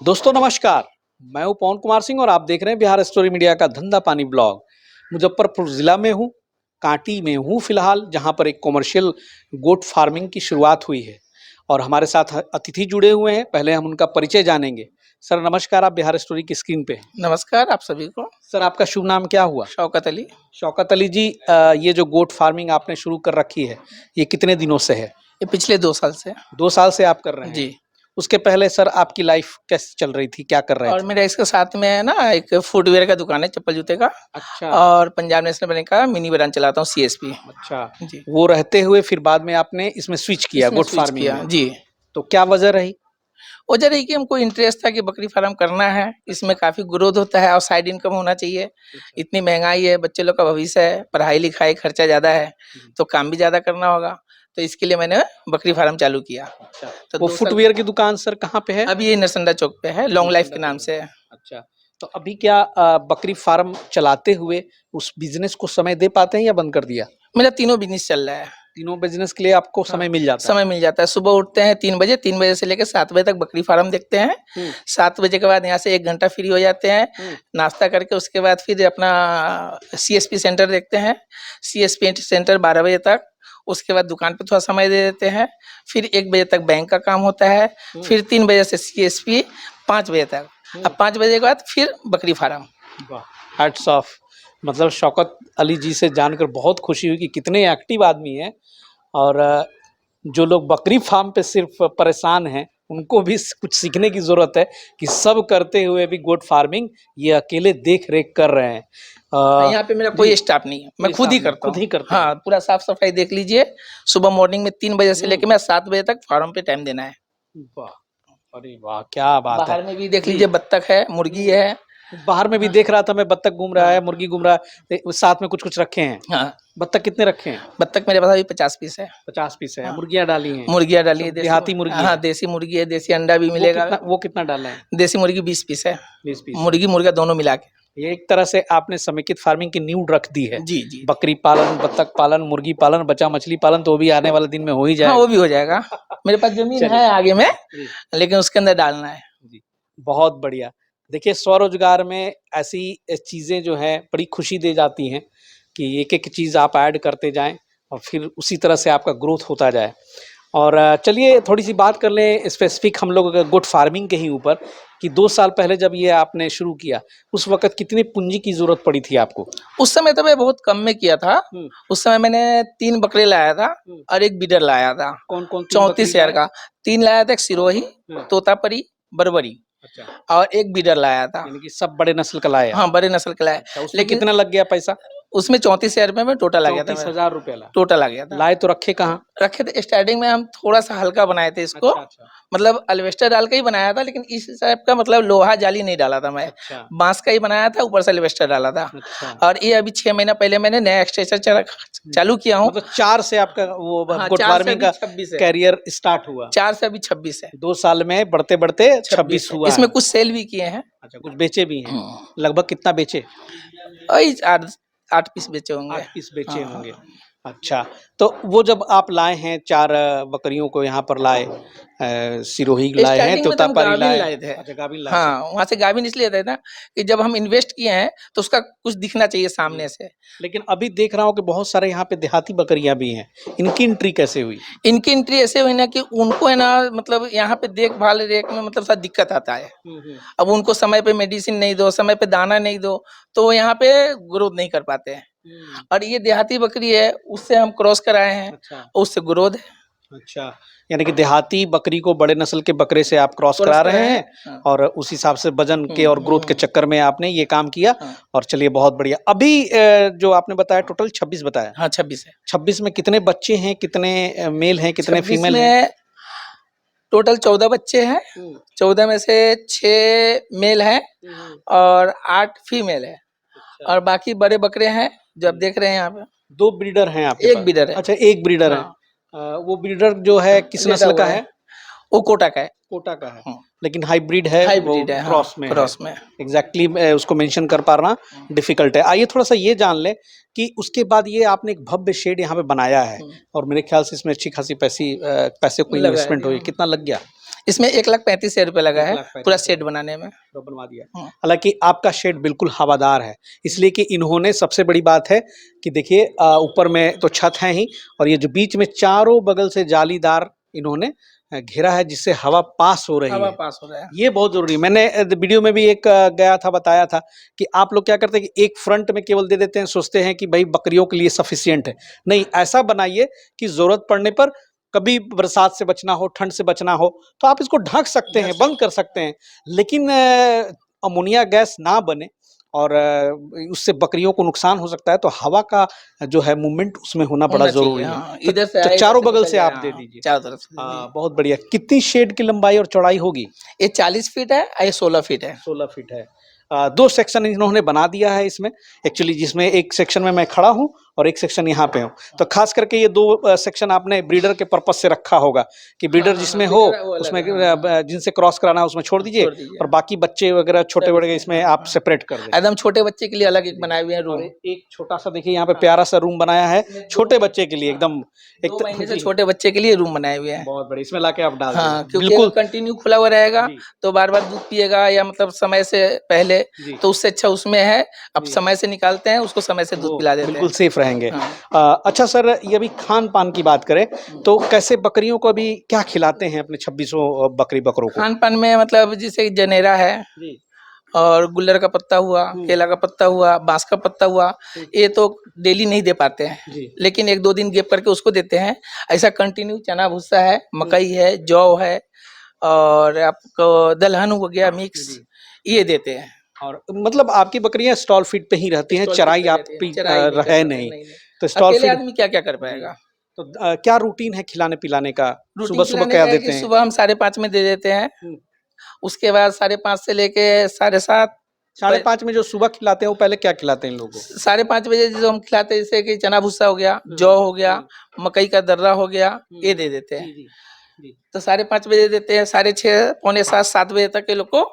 दोस्तों नमस्कार। मैं हूं पवन कुमार सिंह और आप देख रहे हैं बिहार स्टोरी मीडिया का धंधा पानी ब्लॉग। मुजफ्फरपुर जिला में हूं, कांटी में हूं फिलहाल, जहां पर एक कॉमर्शियल गोट फार्मिंग की शुरुआत हुई है और हमारे साथ अतिथि जुड़े हुए हैं। पहले हम उनका परिचय जानेंगे। सर नमस्कार, आप बिहार स्टोरी की स्क्रीन पे हैं। नमस्कार आप सभी को। सर आपका शुभ नाम क्या हुआ? शौकत अली। शौकत अली जी, ये जो गोट फार्मिंग आपने शुरू कर रखी है, ये कितने दिनों से है? ये पिछले 2 साल से। 2 साल से आप कर रहे हैं? जी। उसके पहले सर आपकी लाइफ कैसे चल रही थी, क्या कर रहे और थे? मेरा इसके साथ में है ना एक फुटवियर का दुकान है, चप्पल जूते का। अच्छा। और पंजाब नेशनल बैंक का मिनी ब्रांच चलाता हूँ, सीएसपी। अच्छा, जी। वो रहते हुए फिर बाद में आपने इसमें स्विच किया, इसमें गोट स्विच फार्मिंग किया में। जी। तो क्या वजह रही? वजह रही कि हमको इंटरेस्ट था कि बकरी फार्म करना है, इसमें काफी ग्रोथ होता है और साइड इनकम होना चाहिए। अच्छा। इतनी महंगाई है, बच्चे लोग का भविष्य है, पढ़ाई लिखाई खर्चा ज्यादा है, तो काम भी ज्यादा करना होगा। तो इसके लिए मैंने बकरी फार्म चालू किया। अच्छा, तो वो 2 साल फुटवियर की दुकान सर कहाँ पे है? अभी ये नरसंडा चौक पे है, लॉन्ग लाइफ के नाम से है। अच्छा, तो अभी क्या बकरी फार्म चलाते हुए उस बिजनेस को समय दे पाते हैं या बंद कर दिया? मेरा तीनों बिजनेस चल रहा है। तीनों बिजनेस के लिए आपको हाँ, समय मिल जाता है? समय मिल जाता है। सुबह उठते हैं 3 बजे, 3 बजे से लेकर 7 बजे तक बकरी फार्म देखते हैं। 7 बजे के बाद यहाँ से 1 घंटा फ्री हो जाते हैं, नाश्ता करके उसके बाद फिर अपना सीएसपी सेंटर देखते हैं। सीएसपी सेंटर 12 बजे तक, उसके बाद दुकान पे थोड़ा समय दे देते हैं। फिर 1 बजे तक बैंक का काम होता है। फिर 3 बजे से सीएसपी 5 बजे तक। अब 5 बजे के बाद फिर बकरी फार्म। वाह, हैट्स ऑफ। मतलब शौकत अली जी से जानकर बहुत खुशी हुई कि कितने एक्टिव आदमी हैं। और जो लोग बकरी फार्म पे सिर्फ परेशान हैं, उनको भी कुछ सीखने की ज़रूरत है कि सब करते हुए भी गोट फार्मिंग ये अकेले देख रेख कर रहे हैं। यहाँ पे मेरा कोई स्टाफ नहीं है, मैं खुद ही करता हूँ। खुद ही करते हैं। हाँ, पूरा साफ सफाई देख लीजिए। सुबह मॉर्निंग में 3 बजे से लेके मैं 7 बजे तक फार्म पे टाइम देना है। वाह, अरे वाह, क्या बात है। बाहर में भी देख लीजिए, बत्तख है, मुर्गी है। बाहर में भी देख रहा था मैं, बत्तख घूम रहा है, मुर्गी घूम रहा है, साथ में कुछ कुछ रखे हैं। हाँ, बत्तख कितने रखे हैं? बत्तख मेरे पास अभी 50 पीस है। 50 पीस है। हाँ। मुर्गियां डाली हैं? मुर्गियाँ डाली है, देहाती मुर्गी हाँ है? देसी मुर्गी है, देसी अंडा भी मिलेगा। वो कितना डाला है? देसी मुर्गी 20 पीस है। 20 पीस। मुर्गी मुर्गा दोनों मिला के। ये एक तरह से आपने समेकित फार्मिंग की नींव रख दी है। जी जी। बकरी पालन, बत्तख पालन, मुर्गी पालन, बचा मछली पालन तो वो भी आने वाले दिन में हो ही हाँ, जाएगा। वो भी हो जाएगा। मेरे पास जमीन है आगे में, लेकिन उसके अंदर डालना है। जी, बहुत बढ़िया। देखिए, स्वरोजगार में ऐसी चीज़ें जो हैं बड़ी खुशी दे जाती हैं कि एक-एक चीज़ आप ऐड करते जाएँ और फिर उसी तरह से आपका ग्रोथ होता जाए। और चलिए थोड़ी-सी बात कर लें स्पेसिफिक हम लोग गोट फार्मिंग के ही ऊपर कि 2 साल पहले जब ये आपने शुरू किया, उस वक़्त कितनी पूँजी की ज़रूरत पड़ी थी आपको? उस समय तो मैं बहुत कम में किया था। उस समय मैंने 3 बकरे लाया था और 1 बीडर लाया था। कौन-कौन 34,000 का। 3 लाया था, एक सिरोही, तोतापरी, बरबरी। अच्छा। और 1 बीडर लाया था। यानी कि सब बड़े नस्ल का लाया? हाँ, बड़े नस्ल का लाया। अच्छा, उसमें कितना लग गया पैसा? उसमें 34,000 रुपए में टोटल आ गया था। 34,000 रुपए ला? टोटल आ गया था। लाए तो रखे कहाँ? रखे थे स्टार्टिंग में, हम थोड़ा-सा हल्का बनाए थे इसको। अच्छा। मतलब एल्वेस्टर डाल के ही बनाया था, लेकिन इस टाइप का मतलब लोहा जाली नहीं डाला था मैं। अच्छा। बाँस का ही बनाया था, ऊपर से एल्वेस्टर डाला था। अच्छा। और ये अभी 6 महीना पहले मैंने नया एक्सटेंशन चालू किया हूँ। मतलब 4 से आपका वो हाँ, गोट 4 से फार्मिंग अभी का 26 है। करियर स्टार्ट हुआ? 4 से अभी 26 है। 2 साल में बढ़ते-बढ़ते 26 हुआ इसमें है। कुछ सेल भी किए हैं। अच्छा, कुछ बेचे भी हैं? लगभग कितना बेचे? वही 8 पीस बेचे होंगे। 8 पीस बेचे हाँ। होंगे। अच्छा, तो वो जब आप लाए हैं 4 बकरियों को यहाँ पर लाए, सिरोही लाए हैं, स्टार्टिंग में तो हम तोतापरी गाभिन लाए। लाए थे। अच्छा, गाभिन लाए थे। हाँ, वहाँ से गाभिन इसलिए थे ना कि जब हम इन्वेस्ट किए हैं तो उसका कुछ दिखना चाहिए सामने से। लेकिन अभी देख रहा हूँ कि बहुत सारे यहाँ पे देहाती बकरियाँ भी हैं। इनकी एंट्री कैसे हुई? इनकी एंट्री ऐसे हुई ना कि उनको है ना, मतलब यहाँ पे देखभाल रेख में मतलब सा दिक्कत आता है। अब उनको समय पे मेडिसिन नहीं दो, समय पे दाना नहीं दो, तो यहाँ पे ग्रोथ नहीं कर पाते हैं। और ये देहाती बकरी है, उससे हम क्रॉस कराए हैं। अच्छा। उससे ग्रोथ है। अच्छा, यानी कि देहाती बकरी को बड़े नस्ल के बकरे से आप क्रॉस करा रहे हैं। हाँ। और उस हिसाब से वजन के और ग्रोथ के चक्कर में आपने ये काम किया। हाँ। और चलिए बहुत बढ़िया। अभी जो आपने बताया टोटल 26 बताया? हाँ, 26 है। 26 में कितने बच्चे हैं, कितने मेल हैं, कितने फीमेल हैं? टोटल 14 बच्चे हैं। 14 में से 6 मेल हैं और 8 फीमेल है। और बाकी बड़े बकरे हैं जो आप देख रहे हैं यहाँ पे। 2 ब्रीडर हैं आपके पास? 1 ब्रीडर है। अच्छा, 1 ब्रीडर है। वो ब्रीडर जो है किस नस्ल का है? वो कोटा का है। कोटा का है। लेकिन हाइब्रिड है, हाइब्रिड है, क्रॉस में। क्रॉस में एग्जैक्टली उसको मेंशन कर पाना डिफिकल्ट है। आइए थोड़ा सा ये जान ले कि उसके बाद ये आपने एक भव्य शेड यहाँ पे बनाया है और मेरे ख्याल से इसमें अच्छी खासी पैसे को इन्वेस्टमेंट हुई, कितना लग गया? इसमें 1,35,000 रुपये लगा है 1,35,000 पूरा शेड बनाने में। तो बनवा दिया। हाँ। हालाँकि आपका शेड बिल्कुल हवादार है, इसलिए कि इन्होंने सबसे बड़ी बात है कि देखिए ऊपर में तो छत है ही और ये जो बीच में चारों बगल से जालीदार इन्होंने घेरा है जिससे हवा पास हो रही हवा है। पास हो रहा है। ये बहुत ज़रूरी है। मैंने वीडियो में भी एक गया था बताया था कि आप लोग क्या करते हैं कि एक फ्रंट में केवल दे देते हैं, सोचते हैं कि भाई बकरियों के लिए सफिशिएंट है। नहीं, ऐसा बनाइए कि ज़रूरत पड़ने पर कभी बरसात से बचना हो, ठंड से बचना हो, तो आप इसको ढक सकते हैं, बंद कर सकते हैं। लेकिन अमोनिया गैस ना बने और उससे बकरियों को नुकसान हो सकता है, तो हवा का जो है मूवमेंट उसमें होना बड़ा होना चाहिए, ज़रूरी है। हाँ। तो इधर से तो आए, इधर चारों से बगल निकल से जाए, आप दे हाँ, दीजिए। चारों तरफ से दे दीजिए। बहुत बढ़िया। कितनी शेड की लंबाई और चौड़ाई होगी? ये 40 फीट है और ये 16 फीट है। 16 फीट है। 2 सेक्शन इन्होंने बना दिया है इसमें, एक्चुअली जिसमें एक सेक्शन में मैं खड़ा हूँ और एक सेक्शन यहाँ पे हूँ। तो खास करके ये 2 सेक्शन आपने ब्रीडर के पर्पस से रखा होगा कि ब्रीडर जिसमें हो उसमें जिनसे क्रॉस कराना है उसमें छोड़ दीजिए और बाकी बच्चे वगैरह छोटे-बड़े इसमें आप सेपरेट कर दें। एकदम छोटे बच्चे के लिए अलग एक बनाए हुए हैं और रूम। एक छोटा-सा देखिए यहाँ पे प्यारा सा रूम बनाया है, छोटे बच्चे के लिए एकदम 2 महीने से छोटे बच्चे के लिए रूम बनाए हुए हैं। बहुत बढ़िया, इसमें लाके आप डाल हाँ, दीजिए। क्योंकि बिल्कुल कंटिन्यू खुला हुआ रहेगा जी। तो बार-बार दूध पिएगा या मतलब समय से पहले, जी। तो उससे अच्छा उसमें है अब जी। समय से निकालते हैं, उसको समय से दूध वो पिला देते बिल्कुल हैं। सेफ रहेंगे। हाँ। अच्छा सर, ये अभी खान-पान की बात करें तो कैसे बकरियों को अभी क्या खिलाते हैं अपने 2600 बकरों को? खान-पान में मतलब जैसे जनेरा है जी। और गुल्लर का पत्ता हुआ, केला का पत्ता हुआ, बाँस का पत्ता हुआ, ये तो डेली नहीं दे पाते हैं। जी। लेकिन 1-2 दिन गैप करके उसको देते हैं। ऐसा कंटिन्यू चना भूसा है, मकई है, जौ है और आपको दलहन हो गया मिक्स, ये देते हैं। और मतलब आपकी बकरियाँ स्टॉल फीड पे ही रहती हैं, स्टॉल चराई पे आप रहती है, पे चराई नहीं कर है पाते, नहीं। नहीं। तो स्टॉल अकेले फीड आदमी क्या-क्या कर जी। पाएगा? तो क्या रूटीन है खिलाने-पिलाने का? रूटीन सुबह-सुबह खिलाने क्या का है देते कि हैं? सुबह हम 5:30 में दे देते हैं, हुँ। उसके बाद 5:30 से लेके 7:30 साढ़े 5 में जो सुबह खिलाते हैं, वो पहले क्या खिलाते हैं इन लोगों को? 5:30 बजे जो हम खिलाते हैं जैसे कि चना भूसा हो गया, जौ हो गया, मकई का दर्रा हो गया, ये दे देते हैं। जी। तो 5:30 बजे देते हैं, 6:30 पौने 7, 7 बजे तक ये लोग को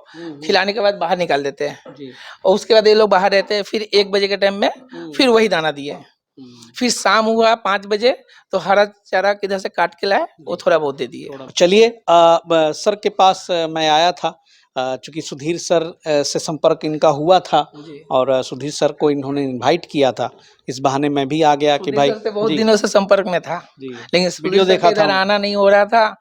खिलाने के बाद बाहर निकाल देते हैं। जी। और उसके बाद ये लोग बाहर रहते हैं, फिर 1 बजे के टाइम में फिर वही दाना दिए। फिर शाम हुआ 5 बजे तो हरा चारा किधर से काट के लाए, वो थोड़ा बहुत दे दिए। चलिए सर के पास मैं आया था चूँकि सुधीर सर से संपर्क इनका हुआ था और सुधीर सर को इन्होंने इनवाइट किया था। इस बहाने मैं भी आ गया कि भाई सुधीर सर से बहुत जी, दिनों से संपर्क में था, जी। लेकिन वीडियो सुधीर सर देखा का था इधर आना नहीं हो रहा था।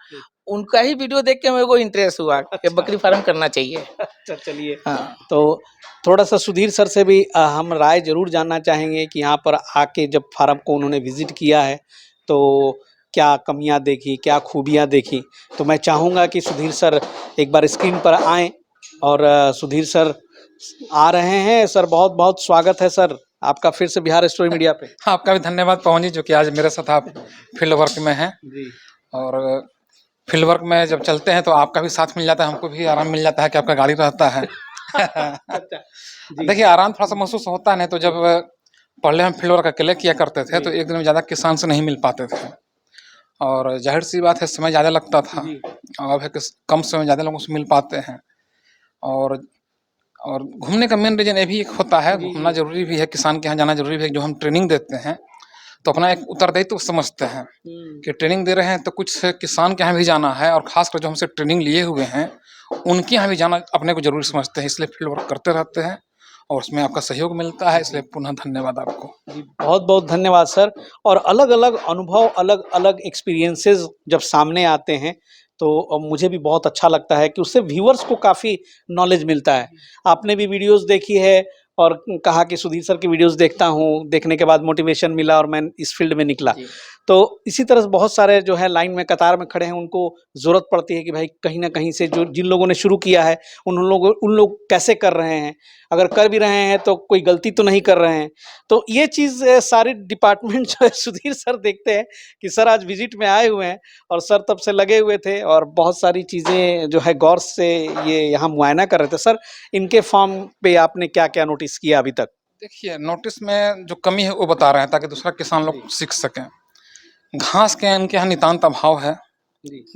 उनका ही वीडियो देख के मेरे को इंटरेस्ट हुआ कि बकरी फार्म करना चाहिए। अच्छा चलिए। हाँ। तो थोड़ा-सा सुधीर सर से भी हम राय ज़रूर जानना चाहेंगे कि यहाँ पर आके जब फार्म को उन्होंने विज़िट किया है, तो क्या कमियाँ देखी, क्या खूबियाँ देखी? तो मैं चाहूँगा कि सुधीर सर एक बार स्क्रीन पर आएँ और सुधीर सर आ रहे हैं। सर बहुत-बहुत स्वागत है सर, आपका फिर से बिहार स्टोरी मीडिया पे। हाँ, आपका भी धन्यवाद पवन जी, जो कि आज मेरे साथ आप फील्ड वर्क में हैं। जी। और फील्ड वर्क में जब चलते हैं तो आपका भी साथ मिल जाता है, हमको भी आराम मिल जाता है कि आपका गाड़ी रहता है। अच्छा। जी। देखिए, आराम थोड़ा-सा महसूस होता है, नहीं तो जब पहले हम फील्ड वर्क अकेले किया करते थे, तो एक दिन में ज़्यादा किसान से नहीं मिल पाते थे। और ज़ाहिर-सी बात है, समय ज़्यादा लगता था। जी। और अब है कि कम समय में ज़्यादा लोगों से मिल पाते हैं। और घूमने का मेन रीज़न ये भी एक होता है, घूमना ज़रूरी भी है, किसान के यहाँ जाना ज़रूरी भी है। जो हम ट्रेनिंग देते हैं, तो अपना एक उत्तरदायित्व समझते हैं कि ट्रेनिंग दे रहे हैं तो कुछ किसान के यहाँ भी जाना है, और ख़ासकर जो हमसे ट्रेनिंग लिए हुए हैं, उनके यहाँ भी जाना अपने को ज़रूरी समझते हैं। इसलिए फील्ड वर्क करते रहते हैं और उसमें आपका सहयोग मिलता है, इसलिए पुनः धन्यवाद आपको। जी, बहुत-बहुत धन्यवाद सर। और अलग-अलग अनुभव, अलग-अलग एक्सपीरियंसेस जब सामने आते हैं, तो मुझे भी बहुत अच्छा लगता है कि उससे व्यूअर्स को काफ़ी नॉलेज मिलता है। आपने भी वीडियोज़ देखी है और कहा कि सुधीर सर की वीडियोज़ देखता हूँ, देखने के बाद मोटिवेशन मिला और मैं इस फील्ड में निकला। तो इसी तरह से बहुत सारे जो है लाइन में कतार में खड़े हैं, उनको ज़रूरत पड़ती है कि भाई कहीं न कहीं से जो जिन लोगों ने शुरू किया है, उन लोग कैसे कर रहे हैं? अगर कर भी रहे हैं तो कोई गलती तो नहीं कर रहे हैं। तो ये चीज़ सारी डिपार्टमेंट जो है सुधीर सर देखते हैं कि सर आज विज़िट में आए हुए हैं और सर तब से लगे हुए थे और बहुत सारी चीज़ें जो है गौर से ये यहाँ मुआयना कर रहे थे। सर, इनके फार्म पे आपने क्या-क्या नोटिस किया अभी तक? देखिए, नोटिस में जो कमी है वो बता रहे हैं, ताकि दूसरा किसान लोग सीख सकें। घास के इनके यहाँ नितांत अभाव है।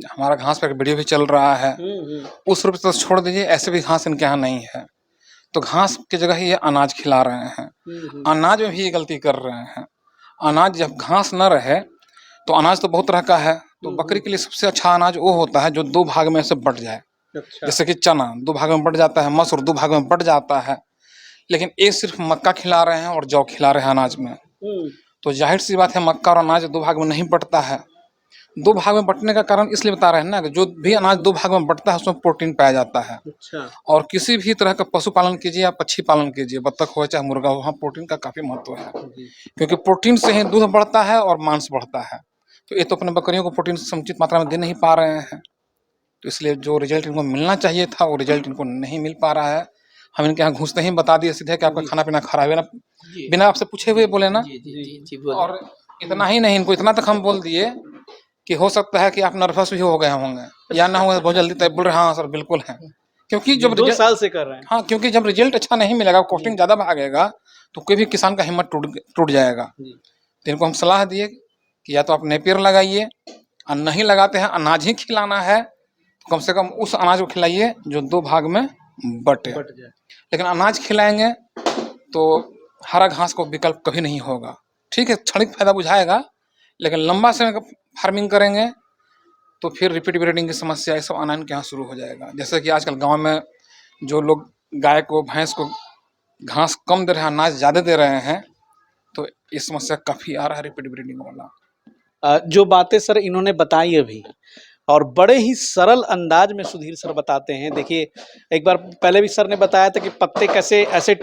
हमारा घास पे एक वीडियो भी चल रहा है, उस रूप से तो छोड़ दीजिए, ऐसे भी घास इनके यहाँ नहीं है। तो घास की जगह ये अनाज खिला रहे हैं। अनाज में भी ये गलती कर रहे हैं। अनाज जब घास न रहे तो अनाज तो बहुत तरह का है, तो बकरी के लिए सबसे अच्छा अनाज वो होता है जो 2 भाग में से बट जाए। अच्छा। जैसे कि चना 2 भाग में बट जाता है, मसूर 2 भाग में बट जाता है, लेकिन ये सिर्फ मक्का खिला रहे हैं और जौ खिला रहे हैं अनाज में। तो जाहिर सी बात है मक्का और अनाज 2 भाग में नहीं बटता है। 2 भाग में बंटने का कारण इसलिए बता रहे हैं ना कि जो भी अनाज 2 भाग में बंटता है उसमें प्रोटीन पाया जाता है। अच्छा। और किसी भी तरह का पशुपालन कीजिए या पक्षी पालन कीजिए, बत्तख हो चाहे मुर्गा हो, वहाँ प्रोटीन का काफी महत्व है, क्योंकि प्रोटीन से ही दूध बढ़ता है और मांस बढ़ता है। तो ये तो अपने बकरियों को प्रोटीन समुचित मात्रा में दे नहीं पा रहे हैं, तो इसलिए जो रिजल्ट इनको मिलना चाहिए था वो रिजल्ट इनको नहीं मिल पा रहा है। हम इनके यहाँ घुसते ही बता दिए सीधे कि आपका खाना पीना खराब है ना, बिना आपसे पूछे हुए बोले ना। और इतना ही नहीं, इनको इतना तक हम बोल दिए कि हो सकता है कि आप नर्वस भी हो गए होंगे या ना हो बहुत जल्दी, तब बोल रहे हाँ सर बिल्कुल है, क्योंकि जब 2 साल से कर रहे हैं। हाँ, क्योंकि जब रिजल्ट अच्छा नहीं मिलेगा, कॉस्टिंग ज्यादा भागेगा, तो कोई भी किसान का हिम्मत टूट जाएगा। तो इनको हम सलाह दिए कि या तो आप नेपियर लगाइए, और नहीं लगाते हैं अनाज ही खिलाना है तो कम से कम उस अनाज को खिलाइए जो 2 भाग में बटे। लेकिन अनाज खिलाएंगे तो हरा घास को विकल्प कभी नहीं होगा। ठीक है, क्षणिक फायदा बुझाएगा, लेकिन लंबा समय फार्मिंग करेंगे तो फिर रिपीट ब्रीडिंग की समस्या ये सब आना इनके यहाँ शुरू हो जाएगा। जैसे कि आजकल गांव में जो लोग गाय को भैंस को घास कम दे रहे हैं, अनाज ज़्यादा दे रहे हैं, तो ये समस्या काफ़ी आ रहा है रिपीट ब्रीडिंग वाला। जो बातें सर इन्होंने बताई अभी और बड़े ही सरल अंदाज में सुधीर सर बताते हैं। देखिए, एक बार पहले भी सर ने बताया था कि पत्ते कैसे ऐसे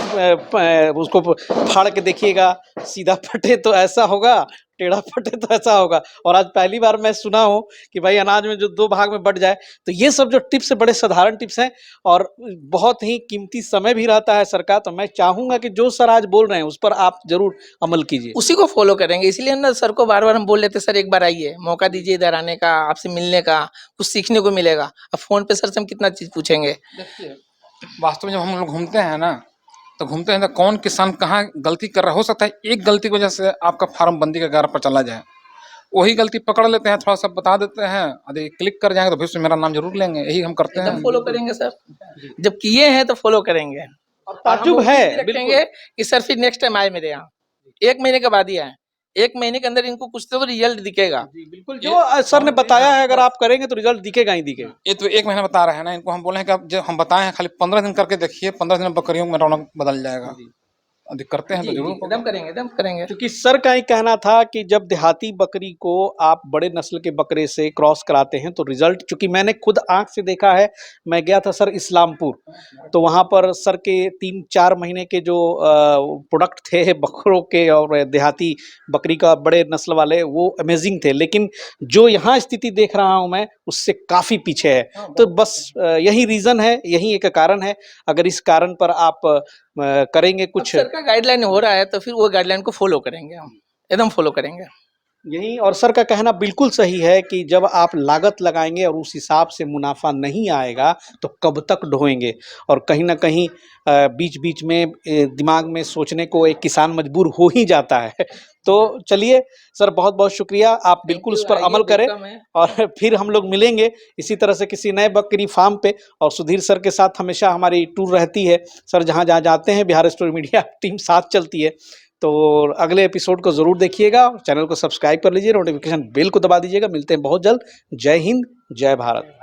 उसको फाड़ के देखिएगा, सीधा फटे तो ऐसा होगा, टेढ़ा फटे तो ऐसा होगा। और आज पहली बार मैं सुना हूँ कि भाई अनाज में जो 2 भाग में बट जाए। तो ये सब जो टिप्स बड़े साधारण टिप्स हैं और बहुत ही कीमती समय भी रहता है सर का। तो मैं चाहूंगा कि जो सर आज बोल रहे हैं उस पर आप जरूर अमल कीजिए, उसी को फॉलो करेंगे। इसलिए ना सर को बार बार हम बोल लेते सर एक बार आइए, मौका दीजिए इधर आने का, आपसे मिलने का, कुछ सीखने को मिलेगा। अब फोन पे सर से हम कितना चीज पूछेंगे। देखिए, वास्तव में जब हम लोग घूमते हैं ना, तो घूमते हैं तो कौन किसान कहाँ गलती कर रहा, हो सकता है एक गलती की वजह से आपका फार्म बंदी के गार पर चला जाए, वही गलती पकड़ लेते हैं, थोड़ा सा बता देते हैं, यदि क्लिक कर जाएंगे तो फिर से मेरा नाम जरूर लेंगे। यही हम करते हैं, फॉलो करेंगे सर, जब किए हैं तो फॉलो करेंगे। और ताज्जुब है रखेंगे कि सर फिर नेक्स्ट टाइम आए मेरे यहाँ, 1 महीने के बाद ही आए, 1 महीने के अंदर इनको कुछ तो रिजल्ट दिखेगा। बिल्कुल, जो सर ने बताया है अगर आप करेंगे तो रिजल्ट दिखेगा ही दिखेगा। ये तो 1 महीना बता रहे हैं ना, इनको हम बोले हैं कि आप जो हम बताए हैं खाली 15 दिन करके देखिए, 15 दिन में बकरियों में रौनक बदल जाएगा। यदि करते हैं तो जरूर एकदम करेंगे, एकदम करेंगे। क्योंकि सर का ही कहना था कि जब देहाती बकरी को आप बड़े नस्ल के बकरे से क्रॉस कराते हैं तो रिजल्ट, चूंकि मैंने खुद आंख से देखा है, मैं गया था सर इस्लामपुर, तो वहां पर सर के 3-4 महीने के जो प्रोडक्ट थे बकरों के और देहाती बकरी का बड़े नस्ल वाले, वो अमेजिंग थे। लेकिन जो यहाँ स्थिति देख रहा हूं मैं उससे काफी पीछे है। तो बस यही रीजन है, यही एक कारण है। अगर इस कारण पर आप करेंगे कुछ, सर का गाइडलाइन हो रहा है तो फिर वो गाइडलाइन को फॉलो करेंगे, हम एकदम फॉलो करेंगे यही। और सर का कहना बिल्कुल सही है कि जब आप लागत लगाएंगे और उस हिसाब से मुनाफा नहीं आएगा तो कब तक ढोएंगे। और कहीं ना कहीं बीच बीच में दिमाग में सोचने को एक किसान मजबूर हो ही जाता है। तो चलिए सर, बहुत बहुत शुक्रिया, आप बिल्कुल उस पर अमल करें और फिर हम लोग मिलेंगे इसी तरह से किसी नए बकरी फार्म पे। और सुधीर सर के साथ हमेशा हमारी टूर रहती है सर, जहाँ जहाँ जाते हैं बिहार स्टोरी मीडिया टीम साथ चलती है। तो अगले एपिसोड को ज़रूर देखिएगा, चैनल को सब्सक्राइब कर लीजिए, नोटिफिकेशन बेल को दबा दीजिएगा। मिलते हैं बहुत जल्द। जय हिंद, जय भारत।